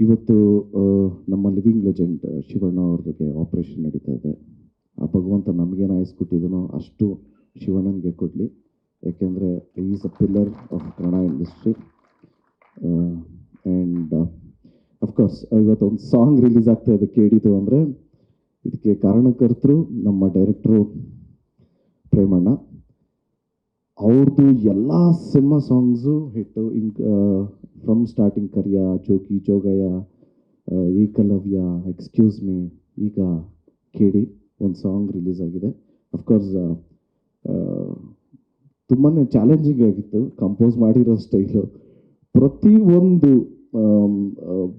ಇವತ್ತು ನಮ್ಮ living legend Shivanna ಅವ್ರಿಗೆ ಆಪರೇಷನ್ ನಡೀತಾ ಇದೆ. ಆ ಭಗವಂತ ನಮಗೇನು ಆಯಸ್ ಕೊಟ್ಟಿದ್ದನೋ ಅಷ್ಟು ಶಿವಣ್ಣನಿಗೆ ಕೊಡಲಿ. ಯಾಕೆಂದರೆ is a pillar of Kannada industry. And of course ಇವತ್ತೊಂದು ಸಾಂಗ್ ರಿಲೀಸ್ ಆಗ್ತಾ ಇದೆ ಕೇಳಿದ್ದು ಅಂದರೆ ಇದಕ್ಕೆ ಕಾರಣಕರ್ತರು ನಮ್ಮ ಡೈರೆಕ್ಟ್ರು ಪ್ರೇಮಣ್ಣ. ಅವ್ರದ್ದು ಎಲ್ಲ cinema songs hit. From starting Kariya, Jogi, Jogayya, Ekalavya, excuse me, ಈಗ ಕೇಳಿ ಒಂದು ಸಾಂಗ್ ರಿಲೀಸ್ ಆಗಿದೆ. ಅಫ್ಕೋರ್ಸ್ ತುಂಬಾ ಚಾಲೆಂಜಿಂಗ್ ಆಗಿತ್ತು ಕಂಪೋಸ್ ಮಾಡಿರೋ ಸ್ಟೈಲು. ಪ್ರತಿಯೊಂದು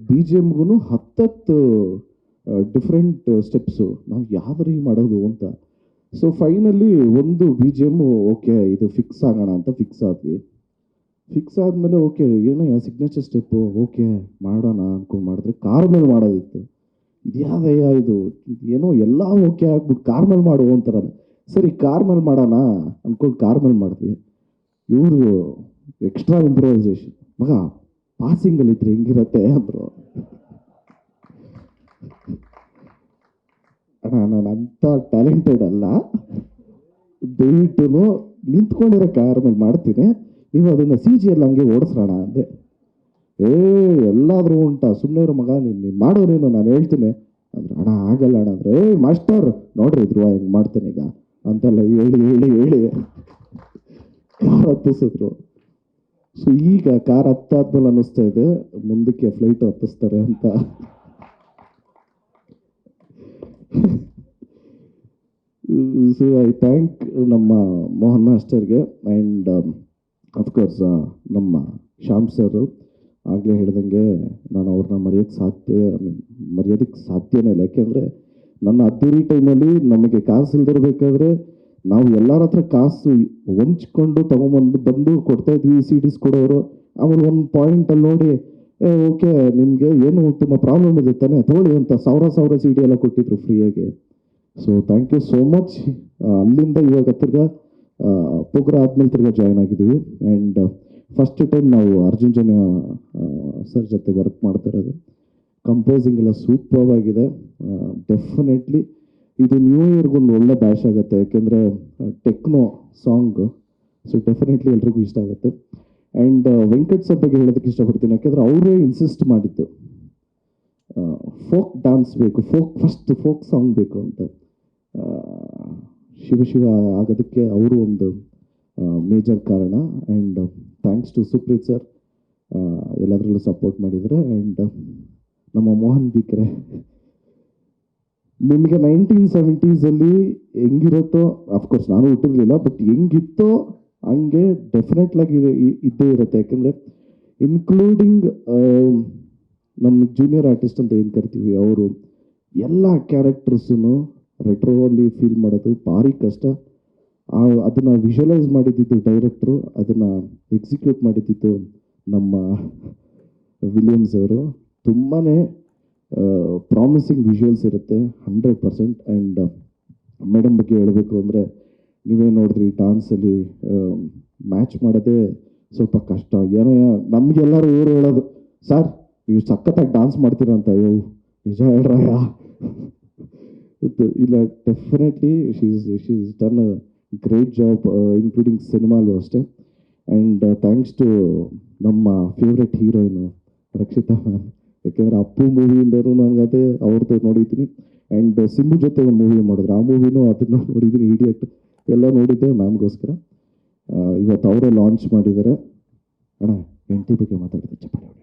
ಬಿ ಜಿ ಎಮ್ಗೂ ಹತ್ತತ್ತು ಡಿಫ್ರೆಂಟ್ ಸ್ಟೆಪ್ಸು. ನಾವು ಯಾವ್ದು ಮಾಡೋದು ಅಂತ. ಸೊ ಫೈನಲಿ ಒಂದು ಬಿ ಜಿ ಎಮ್ಮು ಓಕೆ ಇದು ಫಿಕ್ಸ್ ಆಗೋಣ ಅಂತ ಫಿಕ್ಸ್ ಆದ್ವಿ. ಫಿಕ್ಸ್ ಆದಮೇಲೆ ಓಕೆ ಏನೋ ಸಿಗ್ನೇಚರ್ ಸ್ಟೆಪ್ಪು ಓಕೆ ಮಾಡೋಣ ಅಂದ್ಕೊಂಡು ಮಾಡಿದ್ರೆ ಕಾರ್ ಮೇಲೆ ಮಾಡೋದಿತ್ತು. ಇದು ಯಾವ್ದಯ್ಯ ಇದು ಏನೋ ಎಲ್ಲ ಓಕೆ ಆಗ್ಬಿಟ್ಟು ಕಾರ್ ಮೇಲೆ ಮಾಡುವ ಅಂತಾರಲ್ಲ. ಸರಿ ಕಾರ್ ಮೇಲೆ ಮಾಡೋಣ ಅಂದ್ಕೊಂಡು ಕಾರ್ ಮೇಲೆ ಮಾಡಿದ್ವಿ. ಇವರು ಎಕ್ಸ್ಟ್ರಾ ಇಂಪ್ರೂವೈಸೇಷನ್, ಮಗ ಪಾಸಿಂಗಲ್ಲಿದ್ರೆ ಹೆಂಗಿರತ್ತೆ ಅಂದರು. ಅಣ್ಣ ನಾನು ಅಂಥ ಟ್ಯಾಲೆಂಟೆಡ್ ಅಲ್ಲ, ದಯವಿಟ್ಟು ನಿಂತ್ಕೊಂಡಿರೋ ಕಾರ್ ಮೇಲೆ ಮಾಡ್ತೀನಿ, ನೀವು ಅದನ್ನು ಸಿ ಜಿ ಎಲ್ಲ ಹಂಗೆ ಓಡಿಸ್ರೋಣ ಅಂದೆ. ಎಲ್ಲಾದರೂ ಉಂಟಾ ಸುಮ್ಮನೆ ಇರೋ ಮಗ, ನೀನು ಮಾಡೋ ನೀನು, ನಾನು ಹೇಳ್ತೀನಿ ಅಂದ್ರೆ. ಅಣ್ಣ ಆಗಲ್ಲ ಅಣ್ಣ ಅಂದರೆ ಮಾಸ್ಟರ್ ನೋಡ್ರಿ ಇದ್ರು ಹಿಂಗೆ ಮಾಡ್ತೇನೆ ಈಗ ಅಂತೆಲ್ಲ ಹೇಳಿ ಹೇಳಿ ಹೇಳಿ ಕಾರ್ ಹತ್ತಿಸಿದ್ರು. ಸೊ ಈಗ ಕಾರ್ ಹತ್ತಾದ್ಮೇಲೆ ಅನ್ನಿಸ್ತಾ ಇದೆ ಮುಂದಕ್ಕೆ ಫ್ಲೈಟ್ ಹತ್ತಿಸ್ತಾರೆ ಅಂತ. ಸೊ ಐ ಥ್ಯಾಂಕ್ ನಮ್ಮ ಮೋಹನ್ ಮಾಸ್ಟರ್ಗೆ ಆ್ಯಂಡ್ ಅಫ್ಕೋರ್ಸ್ ನಮ್ಮ ಶ್ಯಾಮ್ ಸರ್. ಆಗಲೇ ಹೇಳ್ದಂಗೆ ನಾನು ಅವ್ರನ್ನ ಮರೆಯೋದಕ್ಕೆ ಸಾಧ್ಯನೇ ಇಲ್ಲ. ಯಾಕೆಂದರೆ ನನ್ನ ಅದ್ದೂರಿ ಟೈಮಲ್ಲಿ ನಮಗೆ ಕಾಸು ಇಲ್ದಿರಬೇಕಾದ್ರೆ ನಾವು ಎಲ್ಲರ ಹತ್ರ ಕಾಸು ಹೊಂಚ್ಕೊಂಡು ಬಂದು ಕೊಡ್ತಾಯಿದ್ವಿ. ಸಿ ಡಿಸ್ ಕೊಡೋರು. ಆಮೇಲೆ ಒಂದು ಪಾಯಿಂಟಲ್ಲಿ ನೋಡಿ ಓಕೆ ನಿಮಗೆ ಏನು ತುಂಬ ಪ್ರಾಬ್ಲಮ್ ಇದೆ ತಾನೆ ತಗೊಳ್ಳಿ ಅಂತ ಸಾವಿರ ಸಿ ಡಿ ಎಲ್ಲ ಕೊಟ್ಟಿದ್ರು ಫ್ರೀಯಾಗಿ. So thank you so much. ಅಲ್ಲಿಂದ ಇವಾಗ ತಿರ್ಗಾ ಪೋಗ್ರ ಆದ್ಮೇಲೆ ತಿರ್ಗಾ ಜಾಯ್ನ್ ಆಗಿದ್ದೀವಿ. ಆ್ಯಂಡ್ ಫಸ್ಟ್ ಟೈಮ್ ನಾವು ಅರ್ಜುನ್ ಜನ ಸರ್ ಜೊತೆ ವರ್ಕ್ ಮಾಡ್ತಾ ಇರೋದು. ಕಂಪೋಸಿಂಗ್ ಎಲ್ಲ ಸೂಪರ್ ಆಗಿದೆ. ಡೆಫಿನೆಟ್ಲಿ ಇದು ನ್ಯೂ ಇಯರ್ಗೊಂದು ಒಳ್ಳೆ ಬ್ಯಾಶ್ ಆಗುತ್ತೆ. ಯಾಕೆಂದರೆ ಟೆಕ್ನೋ ಸಾಂಗ್. ಸೊ ಡೆಫಿನೆಟ್ಲಿ ಎಲ್ರಿಗೂ ಇಷ್ಟ ಆಗುತ್ತೆ. ಆ್ಯಂಡ್ ವೆಂಕಟ್ ಸರ್ ಬಗ್ಗೆ ಹೇಳೋದಕ್ಕೆ ಇಷ್ಟಪಡ್ತೀನಿ. ಯಾಕೆಂದರೆ ಅವರೇ ಇನ್ಸಿಸ್ಟ್ ಮಾಡಿದ್ದು ಫೋಕ್ ಡ್ಯಾನ್ಸ್ ಬೇಕು, ಫೋಕ್ ಸಾಂಗ್ ಬೇಕು ಅಂತ. ಶಿವ ಆಗೋದಕ್ಕೆ ಅವರು ಒಂದು ಮೇಜರ್ ಕಾರಣ. And thanks to Supreeth sir, ಎಲ್ಲದರಲ್ಲೂ ಸಪೋರ್ಟ್ ಮಾಡಿದರೆ. ಆ್ಯಂಡ್ ನಮ್ಮ ಮೋಹನ್ ಬಿಕ್ರೆ, ನಿಮಗೆ 1970s ಹೆಂಗಿರುತ್ತೋ, ಅಫ್ಕೋರ್ಸ್ ನಾನು ಹುಟ್ಟಿರಲಿಲ್ಲ, ಬಟ್ ಹೆಂಗಿತ್ತೋ ಹಂಗೆ ಡೆಫಿನೆಟ್ಲಾಗಿ ಇದ್ದೇ ಇರುತ್ತೆ. ಯಾಕೆಂದರೆ ಇನ್ಕ್ಲೂಡಿಂಗ್ ನಮ್ಮ ಜೂನಿಯರ್ ಆರ್ಟಿಸ್ಟ್ ಅಂತ ಏನು ಕರಿತೀವಿ, ಅವರು ಎಲ್ಲ ಕ್ಯಾರೆಕ್ಟರ್ಸೂ ರೆಟ್ರೋಲ್ಲಿ ಫೀಲ್ ಮಾಡೋದು ಭಾರಿ ಕಷ್ಟ. ಅದನ್ನು ವಿಜುವಲೈಸ್ ಮಾಡಿದ್ದಿದ್ದು ಡೈರೆಕ್ಟ್ರು, ಅದನ್ನು ಎಕ್ಸಿಕ್ಯೂಟ್ ಮಾಡಿದ್ದಿದ್ದು ನಮ್ಮ ವಿಲಿಯಮ್ಸ್ ಅವರು. ತುಂಬಾ ಪ್ರಾಮಿಸಿಂಗ್ ವಿಜುವಲ್ಸ್ ಇರುತ್ತೆ 100%. ಆ್ಯಂಡ್ ಮೇಡಮ್ ಬಗ್ಗೆ ಹೇಳಬೇಕು ಅಂದರೆ ನೀವೇ ನೋಡಿದ್ರಿ ಡಾನ್ಸಲ್ಲಿ ಮ್ಯಾಚ್ ಮಾಡೋದೇ ಸ್ವಲ್ಪ ಕಷ್ಟ. ಏನೋ ನಮಗೆಲ್ಲರೂ ಇವರು ಹೇಳೋದು, ಸರ್ ನೀವು ಸಖತ್ತಾಗಿ ಡಾನ್ಸ್ ಮಾಡ್ತೀರ ಅಂತ. ಅಯ್ಯೋ ನಿಜ ಹೇಳ್ರಯ್ಯ. ಇಲ್ಲ definitely she's done a great job including ಸಿನಿಮಾಲು ಅಷ್ಟೇ. ಆ್ಯಂಡ್ ಥ್ಯಾಂಕ್ಸ್ ಟು ನಮ್ಮ ಫೇವ್ರೆಟ್ ಹೀರೋಯಿನು ರಕ್ಷಿತಾ ಮ್ಯಾಮ್. ಯಾಕೆಂದರೆ ಅಪ್ಪು ಮೂವಿಯಿಂದನೂ ನನಗದೇ ಅವ್ರದ್ದು ನೋಡಿದ್ದೀನಿ. ಆ್ಯಂಡ್ ಸಿಂಬು ಜೊತೆ ಒಂದು ಮೂವಿ ಮಾಡಿದ್ರು, ಆ ಮೂವಿನೂ ಅದನ್ನು ನೋಡಿದ್ದೀನಿ. ಇಡಿಯಟ್ ಎಲ್ಲ ನೋಡಿದ್ದೆ ಮ್ಯಾಮ್ಗೋಸ್ಕರ. ಇವತ್ತು ಅವರೇ ಲಾಂಚ್ ಮಾಡಿದ್ದಾರೆ. ಅಣ್ಣ ಹೆಂಡತಿ ಬಗ್ಗೆ ಮಾತಾಡಿದೆ ಚಪ್ಪಡಿ ಹೊಡೆ.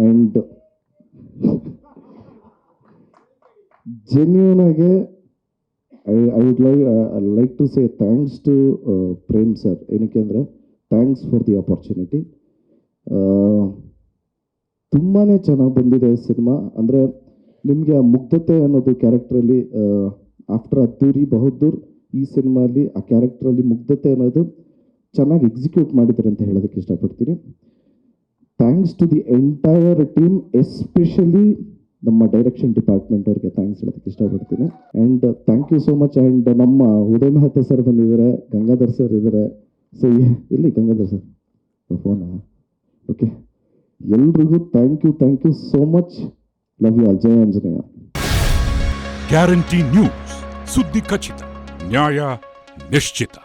ಆ್ಯಂಡ್ ಜೆನ್ಯೂನ್ ಆಗಿ I would like to say thanks to Prem sir. ಏನಕ್ಕೆ ಅಂದರೆ ಥ್ಯಾಂಕ್ಸ್ ಫಾರ್ ದಿ ಆಪರ್ಚುನಿಟಿ. ತುಂಬಾ ಚೆನ್ನಾಗಿ ಬಂದಿದೆ ಸಿನಿಮಾ. ಅಂದರೆ ನಿಮಗೆ ಆ ಮುಗ್ಧತೆ ಅನ್ನೋದು ಕ್ಯಾರೆಕ್ಟ್ರಲ್ಲಿ ಆಫ್ಟರ್ ಅದ್ದೂರಿ ಬಹದ್ದೂರ್ ಈ ಸಿನಿಮಾಲಿ ಆ ಕ್ಯಾರೆಕ್ಟ್ರಲ್ಲಿ ಮುಗ್ಧತೆ ಅನ್ನೋದು ಚೆನ್ನಾಗಿ ಎಕ್ಸಿಕ್ಯೂಟ್ ಮಾಡಿದ್ದಾರೆ ಅಂತ ಹೇಳೋದಕ್ಕೆ ಇಷ್ಟಪಡ್ತೀನಿ. Thanks to the entire team, especially ನಮ್ಮ ಡೈರೆಕ್ಷನ್ ಡಿಪಾರ್ಟ್ಮೆಂಟ್ ಅವ್ರಿಗೆ ಥ್ಯಾಂಕ್ಸ್ ಹೇಳೋದಕ್ಕೆ ಇಷ್ಟಪಡ್ತೀನಿ. And thank you so much. And ನಮ್ಮ ಉದಯ್ ಮೆಹ್ತಾ ಸರ್ ಬಂದಿದ್ದಾರೆ, ಗಂಗಾಧರ್ ಸರ್ ಇದ್ದಾರೆ. ಸೊ ಎಲ್ಲಿ ಗಂಗಾಧರ್ ಸರ್ ಫೋನಾ? ಓಕೆ, ಎಲ್ರಿಗೂ thank you so much. Love you all. ಜಯ ಆಂಜನೇಯ. ಗ್ಯಾರಂಟಿ ನ್ಯೂಸ್, ಸುದ್ದಿ ಖಚಿತ, ನ್ಯಾಯ ನಿಶ್ಚಿತ.